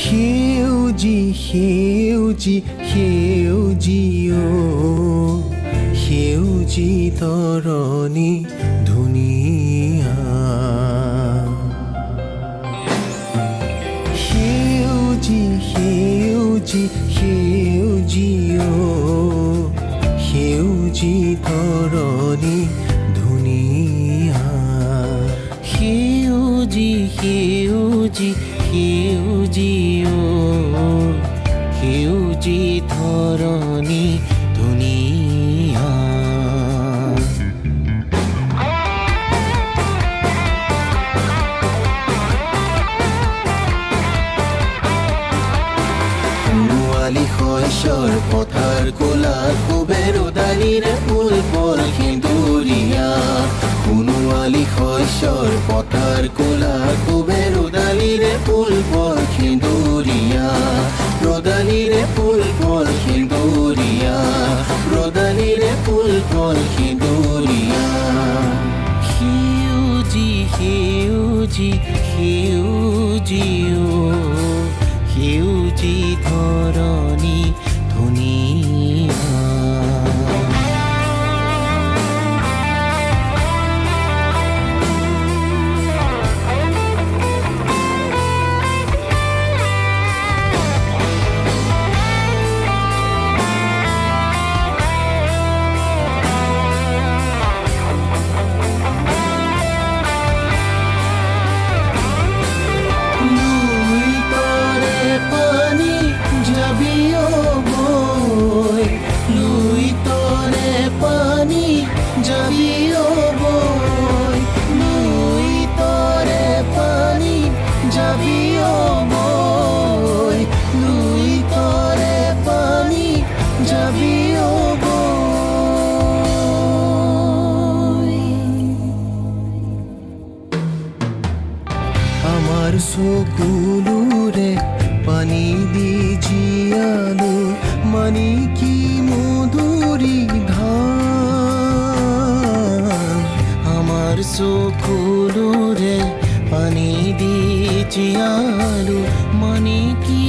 সেউজী সেউজী সেউজী সেউজী তৰণী ধুনীয়া সেউজী সেউজী সেউজী সেউজী তৰণী ধুনীয়া সেউজী সেউজী সেউজী সেউজী ধৰণী ধুনীয়া সোণোৱালী শস্যৰ পথাৰ কোলা কুবেৰ উদালিৰে ফুল ফল সেন্দুৰীয়া সোণোৱালী শস্যৰ পথাৰ কোলা কুবেৰ উদালিৰে ফুল ফল সেন্দুৰীয়া ৰদালিৰে ফুল ফল সেন্দুৰীয়া ৰদালিৰে ফুল ফল সেন্দুৰীয়া সেউজী সেউজী সেউজী সেউজী ধৰণী ধুনীয়া চকুলোৰে পানী দি জীয়ালো মানি কি মধুৰী ধান আমাৰ চকুলোৰে পানী দি জীয়ালো মানি কি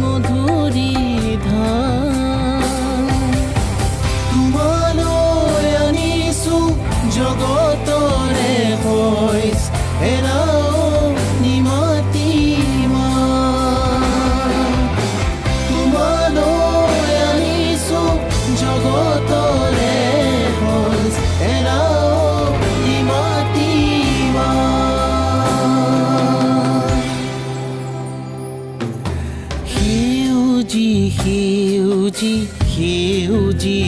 মধুৰী ধান তোমালৈ আনিছো জগতৰে ভইচ এৰাও সেউজী সেউজী